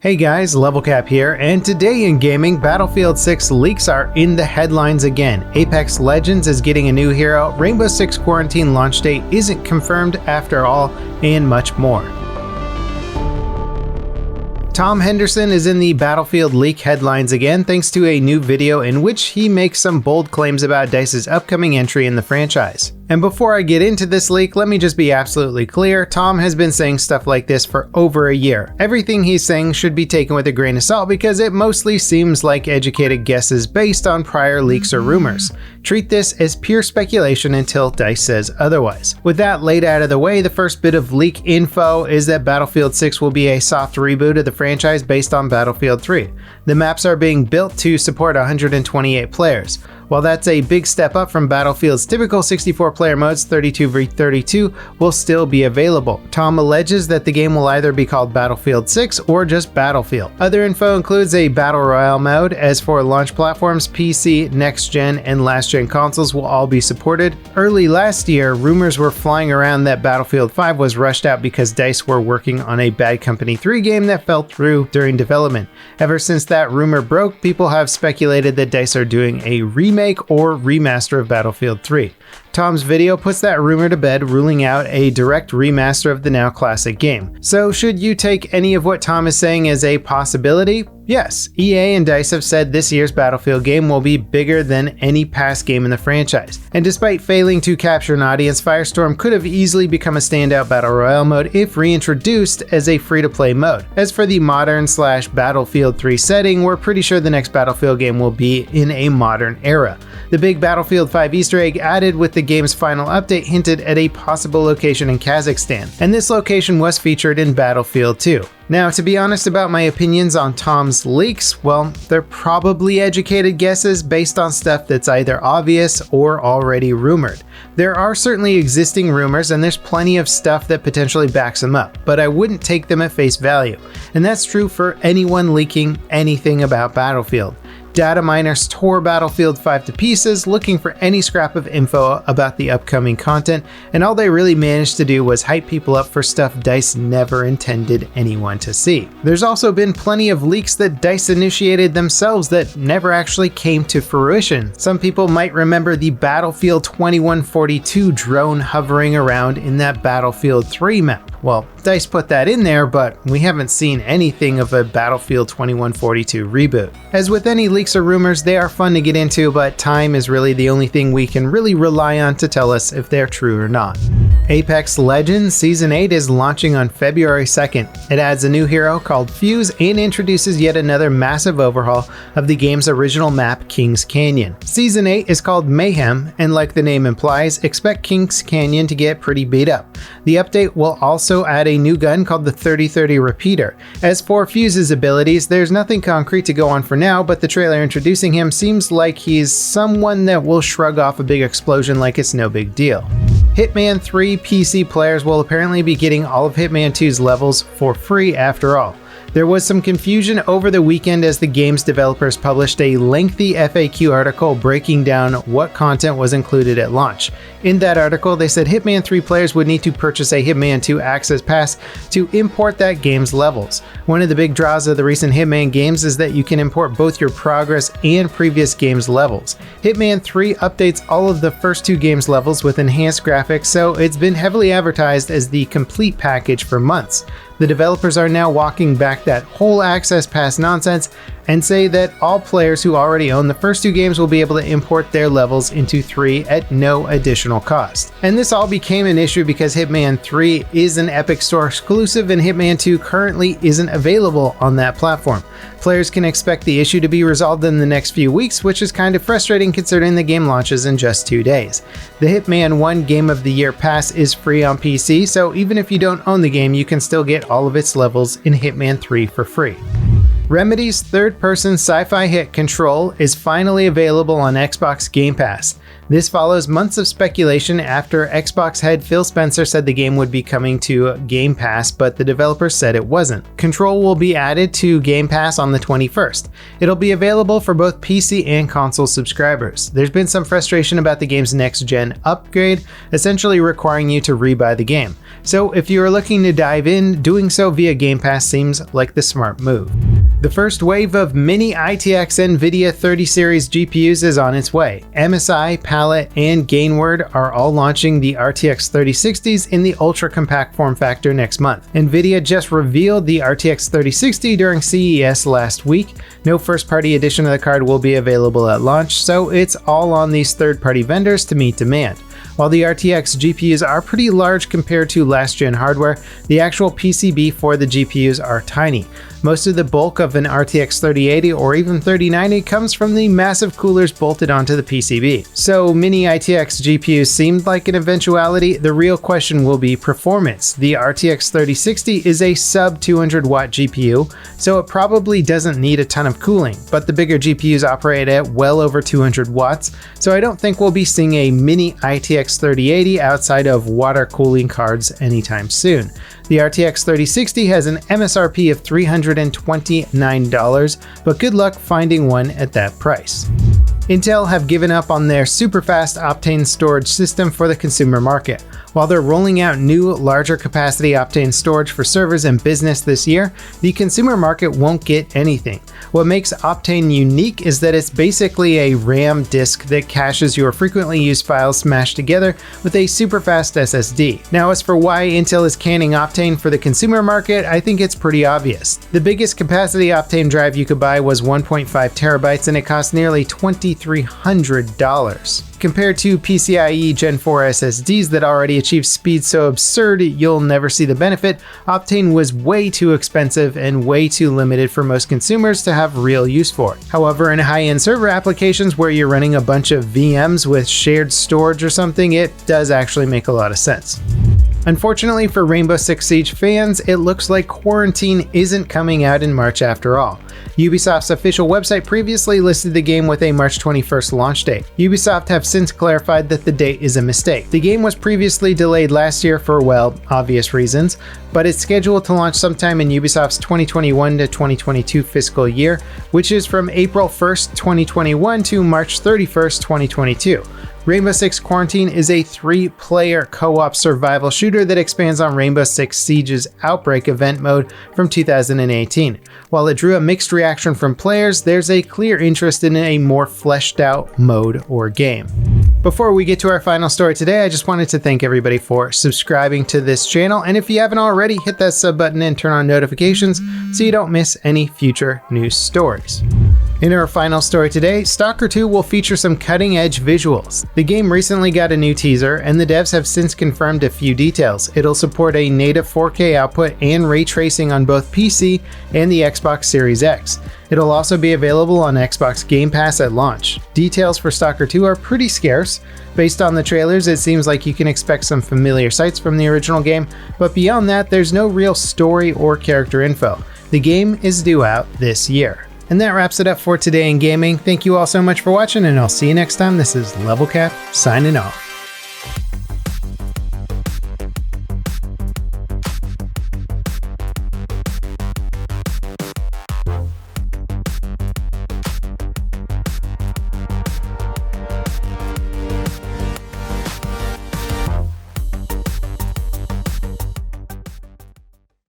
Hey guys, LevelCap here, and today in gaming, Battlefield 6 leaks are in the headlines again. Apex Legends is getting a new hero, Rainbow Six Quarantine launch date isn't confirmed after all, and much more. Tom Henderson is in the Battlefield leak headlines again thanks to a new video in which he makes some bold claims about DICE's upcoming entry in the franchise. And before I get into this leak, let me just be absolutely clear, Tom has been saying stuff like this for over a year. Everything he's saying should be taken with a grain of salt because it mostly seems like educated guesses based on prior leaks or rumors. Treat this as pure speculation until DICE says otherwise. With that laid out of the way, the first bit of leak info is that Battlefield 6 will be a soft reboot of the franchise based on Battlefield 3. The maps are being built to support 128 players. While that's a big step up from Battlefield's typical 64-player modes, 32v32 will still be available. Tom alleges that the game will either be called Battlefield 6 or just Battlefield. Other info includes a Battle Royale mode. As for launch platforms, PC, next-gen, and last-gen consoles will all be supported. Early last year, rumors were flying around that Battlefield 5 was rushed out because DICE were working on a Bad Company 3 game that fell through during development. Ever since that rumor broke, people have speculated that DICE are doing a remake or remaster of Battlefield 3. Tom's video puts that rumor to bed, ruling out a direct remaster of the now classic game. So should you take any of what Tom is saying as a possibility? Yes, EA and DICE have said this year's Battlefield game will be bigger than any past game in the franchise. And despite failing to capture an audience, Firestorm could have easily become a standout Battle Royale mode if reintroduced as a free-to-play mode. As for the modern/Battlefield 3 setting, we're pretty sure the next Battlefield game will be in a modern era. The big Battlefield 5 Easter egg added with the game's final update hinted at a possible location in Kazakhstan, and this location was featured in Battlefield 2. Now, to be honest about my opinions on Tom's leaks, well, they're probably educated guesses based on stuff that's either obvious or already rumored. There are certainly existing rumors and there's plenty of stuff that potentially backs them up, but I wouldn't take them at face value. And that's true for anyone leaking anything about Battlefield. Data miners tore Battlefield 5 to pieces looking for any scrap of info about the upcoming content, and all they really managed to do was hype people up for stuff DICE never intended anyone to see. There's also been plenty of leaks that DICE initiated themselves that never actually came to fruition. Some people might remember the Battlefield 2142 drone hovering around in that Battlefield 3 map. Well, DICE put that in there, but we haven't seen anything of a Battlefield 2142 reboot. As with any leaks or rumors, they are fun to get into, but time is really the only thing we can really rely on to tell us if they're true or not. Apex Legends Season 8 is launching on February 2nd. It adds a new hero called Fuse and introduces yet another massive overhaul of the game's original map, Kings Canyon. Season 8 is called Mayhem, and like the name implies, expect Kings Canyon to get pretty beat up. The update will also add a new gun called the 3030 Repeater. As for Fuse's abilities, there's nothing concrete to go on for now, but the trailer introducing him seems like he's someone that will shrug off a big explosion like it's no big deal. Hitman 3 PC players will apparently be getting all of Hitman 2's levels for free after all. There was some confusion over the weekend as the game's developers published a lengthy FAQ article breaking down what content was included at launch. In that article, they said Hitman 3 players would need to purchase a Hitman 2 Access Pass to import that game's levels. One of the big draws of the recent Hitman games is that you can import both your progress and previous game's levels. Hitman 3 updates all of the first two games' levels with enhanced graphics, so it's been heavily advertised as the complete package for months. The developers are now walking back that whole Access Pass nonsense and say that all players who already own the first two games will be able to import their levels into 3 at no additional cost. And this all became an issue because Hitman 3 is an Epic Store exclusive and Hitman 2 currently isn't available on that platform. Players can expect the issue to be resolved in the next few weeks, which is kind of frustrating considering the game launches in just 2 days. The Hitman 1 Game of the Year Pass is free on PC, so even if you don't own the game, you can still get all of its levels in Hitman 3 for free. Remedy's third-person sci-fi hit Control is finally available on Xbox Game Pass. This follows months of speculation after Xbox head Phil Spencer said the game would be coming to Game Pass, but the developers said it wasn't. Control will be added to Game Pass on the 21st. It'll be available for both PC and console subscribers. There's been some frustration about the game's next-gen upgrade, essentially requiring you to rebuy the game. So if you are looking to dive in, doing so via Game Pass seems like the smart move. The first wave of Mini-ITX NVIDIA 30 series GPUs is on its way. MSI, Palette, and Gainward are all launching the RTX 3060s in the ultra-compact form factor next month. NVIDIA just revealed the RTX 3060 during CES last week. No first-party edition of the card will be available at launch, so it's all on these third-party vendors to meet demand. While the RTX GPUs are pretty large compared to last-gen hardware, the actual PCB for the GPUs are tiny. Most of the bulk of an RTX 3080 or even 3090 comes from the massive coolers bolted onto the PCB. So Mini-ITX GPUs seemed like an eventuality. The real question will be performance. The RTX 3060 is a sub 200 watt GPU, so it probably doesn't need a ton of cooling, but the bigger GPUs operate at well over 200 watts, so I don't think we'll be seeing a Mini-ITX 3080 outside of water cooling cards anytime soon. The RTX 3060 has an MSRP of $329, but good luck finding one at that price. Intel have given up on their super-fast Optane storage system for the consumer market. While they're rolling out new, larger capacity Optane storage for servers and business this year, the consumer market won't get anything. What makes Optane unique is that it's basically a RAM disk that caches your frequently used files smashed together with a super-fast SSD. Now, as for why Intel is canning Optane for the consumer market, I think it's pretty obvious. The biggest capacity Optane drive you could buy was 1.5 terabytes, and it cost nearly $2,300. Compared to PCIe Gen 4 SSDs that already achieve speed so absurd you'll never see the benefit, Optane was way too expensive and way too limited for most consumers to have real use for. However, in high-end server applications where you're running a bunch of VMs with shared storage or something, it does actually make a lot of sense. Unfortunately for Rainbow Six Siege fans, it looks like Quarantine isn't coming out in March after all. Ubisoft's official website previously listed the game with a March 21st launch date. Ubisoft have since clarified that the date is a mistake. The game was previously delayed last year for, well, obvious reasons, but it's scheduled to launch sometime in Ubisoft's 2021 to 2022 fiscal year, which is from April 1st, 2021 to March 31st, 2022. Rainbow Six Quarantine is a 3-player co-op survival shooter that expands on Rainbow Six Siege's Outbreak event mode from 2018. While it drew a mixed reaction from players, there's a clear interest in a more fleshed out mode or game. Before we get to our final story today, I just wanted to thank everybody for subscribing to this channel, and if you haven't already, hit that sub button and turn on notifications so you don't miss any future news stories. In our final story today, Stalker 2 will feature some cutting-edge visuals. The game recently got a new teaser, and the devs have since confirmed a few details. It'll support a native 4K output and ray tracing on both PC and the Xbox Series X. It'll also be available on Xbox Game Pass at launch. Details for Stalker 2 are pretty scarce. Based on the trailers, it seems like you can expect some familiar sights from the original game, but beyond that, there's no real story or character info. The game is due out this year. And that wraps it up for today in gaming. Thank you all so much for watching, and I'll see you next time. This is LevelCap signing off.